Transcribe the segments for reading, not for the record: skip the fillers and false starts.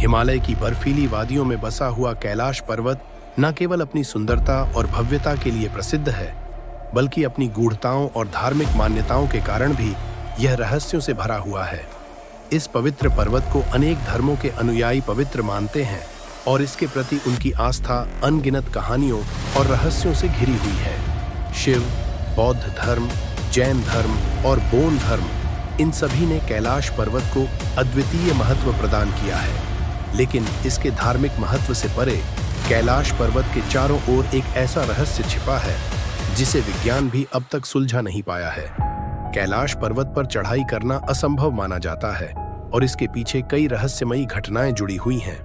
हिमालय की बर्फीली वादियों में बसा हुआ कैलाश पर्वत न केवल अपनी सुंदरता और भव्यता के लिए प्रसिद्ध है, बल्कि अपनी गूढ़ताओं और धार्मिक मान्यताओं के कारण भी यह रहस्यों से भरा हुआ है। इस पवित्र पर्वत को अनेक धर्मों के अनुयायी पवित्र मानते हैं और इसके प्रति उनकी आस्था अनगिनत कहानियों और रहस्यों से घिरी हुई है। शिव, बौद्ध धर्म, जैन धर्म और बोन धर्म, इन सभी ने कैलाश पर्वत को अद्वितीय महत्व प्रदान किया है। लेकिन इसके धार्मिक महत्व से परे कैलाश पर्वत के चारों ओर एक ऐसा रहस्य छिपा है जिसे विज्ञान भी अब तक सुलझा नहीं पाया है। कैलाश पर्वत पर चढ़ाई करना असंभव माना जाता है और इसके पीछे कई रहस्यमयी घटनाएं जुड़ी हुई हैं।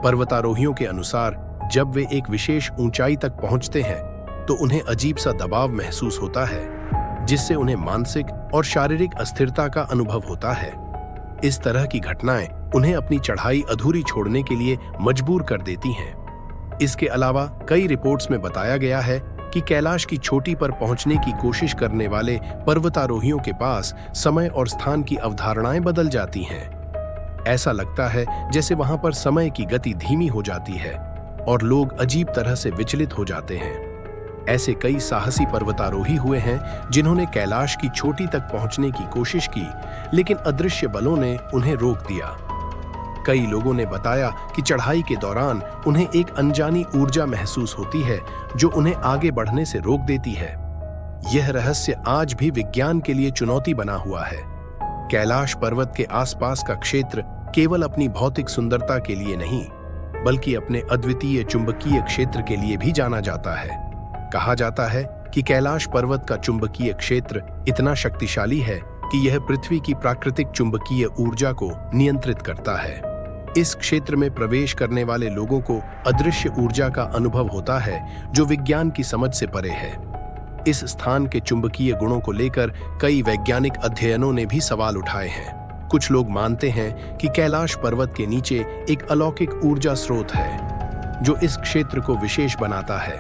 पर्वतारोहियों के अनुसार जब वे एक विशेष ऊंचाई तक पहुंचते हैं तो उन्हें अजीब सा दबाव महसूस होता है, जिससे उन्हें मानसिक और शारीरिक अस्थिरता का अनुभव होता है। इस तरह की घटनाएं उन्हें अपनी चढ़ाई अधूरी छोड़ने के लिए मजबूर कर देती हैं। इसके अलावा कई रिपोर्ट्स में बताया गया है कि कैलाश की चोटी पर पहुंचने की कोशिश करने वाले पर्वतारोहियों के पास समय और स्थान की अवधारणाएं बदल जाती हैं। ऐसा लगता है जैसे वहां पर समय की गति धीमी हो जाती है और लोग अजीब तरह से विचलित हो जाते हैं। ऐसे कई साहसी पर्वतारोही हुए हैं जिन्होंने कैलाश की चोटी तक पहुंचने की कोशिश की, लेकिन अदृश्य बलों ने उन्हें रोक दिया। कई लोगों ने बताया कि चढ़ाई के दौरान उन्हें एक अनजानी ऊर्जा महसूस होती है जो उन्हें आगे बढ़ने से रोक देती है। यह रहस्य आज भी विज्ञान के लिए चुनौती बना हुआ है। कैलाश पर्वत के आसपास का क्षेत्र केवल अपनी भौतिक सुंदरता के लिए नहीं, बल्कि अपने अद्वितीय चुंबकीय क्षेत्र के लिए भी जाना जाता है। कहा जाता है कि कैलाश पर्वत का चुंबकीय क्षेत्र इतना शक्तिशाली है कि यह पृथ्वी की प्राकृतिक चुंबकीय ऊर्जा को नियंत्रित करता है। इस क्षेत्र में प्रवेश करने वाले लोगों को अदृश्य ऊर्जा का अनुभव होता है जो विज्ञान की समझ से परे है। इस स्थान के चुंबकीय गुणों को लेकर कई वैज्ञानिक अध्ययनों ने भी सवाल उठाए हैं। कुछ लोग मानते हैं कि कैलाश पर्वत के नीचे एक अलौकिक ऊर्जा स्रोत है जो इस क्षेत्र को विशेष बनाता है।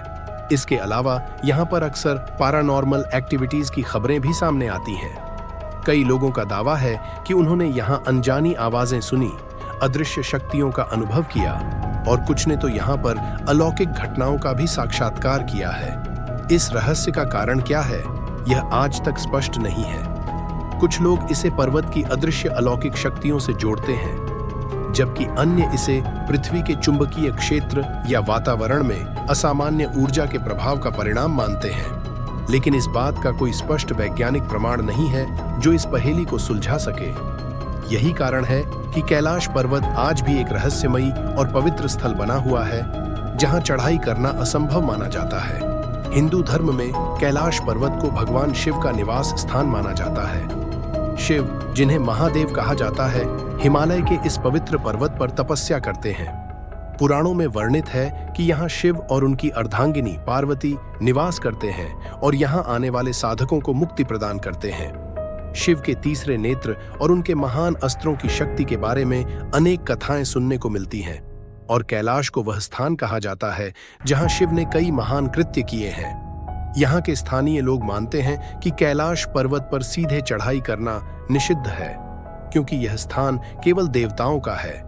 इसके अलावा यहाँ पर अक्सर पैरानॉर्मल एक्टिविटीज की खबरें भी सामने आती हैं। कई लोगों का दावा है कि उन्होंने यहाँ अनजानी आवाजें सुनी, अदृश्य शक्तियों का अनुभव किया और कुछ ने तो यहाँ पर अलौकिक घटनाओं का भी साक्षात्कार किया है। इस रहस्य का कारण क्या है, यह आज तक स्पष्ट नहीं है। कुछ लोग इसे पर्वत की अदृश्य अलौकिक शक्तियों से जोड़ते हैं, जबकि अन्य इसे पृथ्वी के चुंबकीय क्षेत्र या वातावरण में असामान्य ऊर्जा के प्रभाव का परिणाम मानते हैं। लेकिन इस बात का कोई स्पष्ट वैज्ञानिक प्रमाण नहीं है जो इस पहेली को सुलझा सके। यही कारण है कि कैलाश पर्वत आज भी एक रहस्यमयी और पवित्र स्थल बना हुआ है जहां चढ़ाई करना असंभव माना जाता है। हिंदू धर्म में कैलाश पर्वत को भगवान शिव का निवास स्थान माना जाता है। शिव, जिन्हें महादेव कहा जाता है, हिमालय के इस पवित्र पर्वत पर तपस्या करते हैं। पुराणों में वर्णित है कि यहाँ शिव और उनकी अर्धांगिनी पार्वती निवास करते हैं और यहाँ आने वाले साधकों को मुक्ति प्रदान करते हैं। शिव के तीसरे नेत्र और उनके महान अस्त्रों की शक्ति के बारे में अनेक कथाएं सुनने को मिलती हैं और कैलाश को वह स्थान कहा जाता है जहां शिव ने कई महान कृत्य किए हैं। यहाँ के स्थानीय लोग मानते हैं कि कैलाश पर्वत पर सीधे चढ़ाई करना निषिद्ध है, क्योंकि यह स्थान केवल देवताओं का है।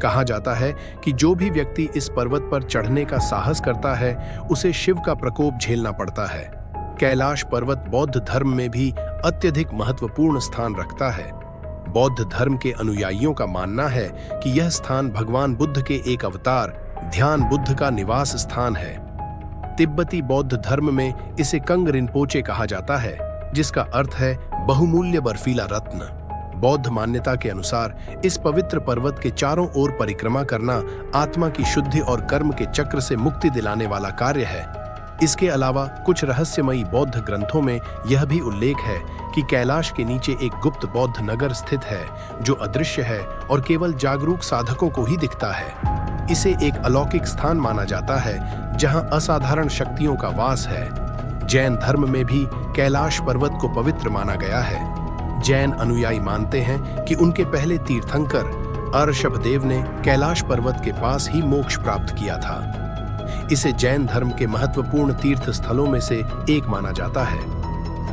कहा जाता है कि जो भी व्यक्ति इस पर्वत पर चढ़ने का साहस करता है उसे शिव का प्रकोप झेलना पड़ता है। कैलाश पर्वत बौद्ध धर्म में भी अत्यधिक महत्वपूर्ण स्थान रखता है। बौद्ध धर्म के अनुयायियों का मानना है कि यह स्थान भगवान बुद्ध के एक अवतार ध्यान बुद्ध का निवास स्थान है। तिब्बती बौद्ध धर्म में इसे कंग रिनपोचे कहा जाता है, जिसका अर्थ है बहुमूल्य बर्फीला रत्न। बौद्ध मान्यता के अनुसार इस पवित्र पर्वत के चारों ओर परिक्रमा करना आत्मा की शुद्धि और कर्म के चक्र से मुक्ति दिलाने वाला कार्य है। इसके अलावा कुछ रहस्यमयी बौद्ध ग्रंथों में यह भी उल्लेख है कि कैलाश के नीचे एक गुप्त बौद्ध नगर स्थित है जो अदृश्य है और केवल जागरूक साधकों को ही दिखता है। इसे एक अलौकिक स्थान माना जाता है जहां असाधारण शक्तियों का वास है। जैन धर्म में भी कैलाश पर्वत को पवित्र माना गया है। जैन अनुयायी मानते हैं कि उनके पहले तीर्थंकर अरशभदेव ने कैलाश पर्वत के पास ही मोक्ष प्राप्त किया था। इसे जैन धर्म के महत्वपूर्ण तीर्थ स्थलों में से एक माना जाता है।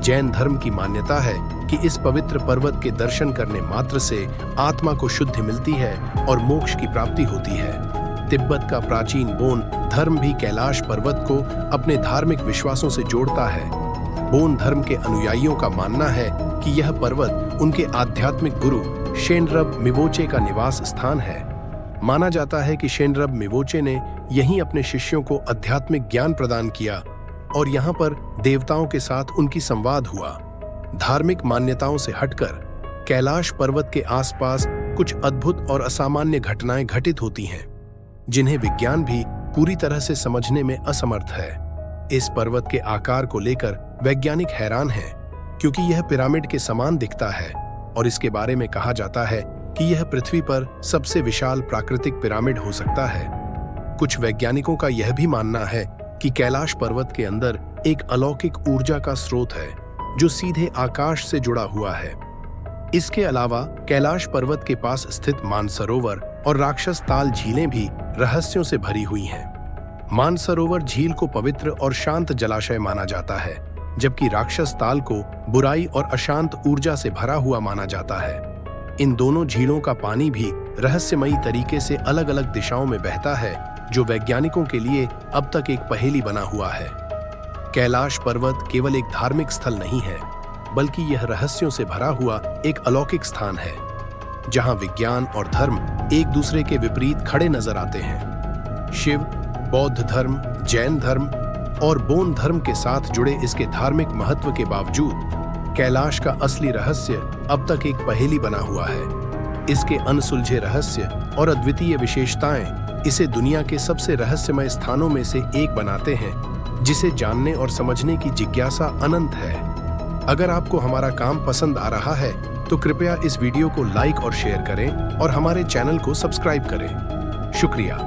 जैन धर्म की मान्यता है कि इस पवित्र पर्वत के दर्शन करने मात्र से आत्मा को शुद्धि मिलती है और मोक्ष की प्राप्ति होती है। तिब्बत का प्राचीन बोन धर्म भी कैलाश पर्वत को अपने धार्मिक विश्वासों से जोड़ता है। बोन धर्म के अनुयायियों का मानना है कि यह पर्वत उनके आध्यात्मिक गुरु शेनरब मिवोचे का निवास स्थान है। माना जाता है कि शेनरब मिवोचे ने यहीं अपने शिष्यों को आध्यात्मिक ज्ञान प्रदान किया और यहाँ पर देवताओं के साथ उनकी संवाद हुआ। धार्मिक मान्यताओं से हटकर कैलाश पर्वत के आसपास कुछ अद्भुत और असामान्य घटनाएं घटित होती हैं, जिन्हें विज्ञान भी पूरी तरह से समझने में असमर्थ है। इस पर्वत के आकार को लेकर वैज्ञानिक हैरान हैं, क्योंकि यह पिरामिड के समान दिखता है और इसके बारे में कहा जाता है कि यह पृथ्वी पर सबसे विशाल प्राकृतिक पिरामिड हो सकता है। कुछ वैज्ञानिकों का यह भी मानना है कि कैलाश पर्वत के अंदर एक अलौकिक ऊर्जा का स्रोत है जो सीधे आकाश से जुड़ा हुआ है। इसके अलावा कैलाश पर्वत के पास स्थित मानसरोवर और राक्षस ताल झीलें भी रहस्यों से भरी हुई हैं। मानसरोवर झील को पवित्र और शांत जलाशय माना जाता है, जबकि राक्षस ताल को बुराई और अशांत ऊर्जा से भरा हुआ माना जाता है। इन दोनों झीलों का पानी भी रहस्यमयी तरीके से अलग अलग दिशाओं में बहता है, जो वैज्ञानिकों के लिए अब तक एक पहेली बना हुआ है। कैलाश पर्वत केवल एक धार्मिक स्थल नहीं है, बल्कि यह रहस्यों से भरा हुआ एक अलौकिक स्थान है, जहां विज्ञान और धर्म एक दूसरे के विपरीत खड़े नजर आते हैं। शिव, बौद्ध धर्म, जैन धर्म और बोन धर्म के साथ जुड़े इसके धार्मिक महत्व के बावजूद कैलाश का असली रहस्य अब तक एक पहेली बना हुआ है। इसके अनसुलझे रहस्य और अद्वितीय विशेषताएं इसे दुनिया के सबसे रहस्यमय स्थानों में से एक बनाते हैं, जिसे जानने और समझने की जिज्ञासा अनंत है। अगर आपको हमारा काम पसंद आ रहा है तो कृपया इस वीडियो को लाइक और शेयर करें और हमारे चैनल को सब्सक्राइब करें। शुक्रिया।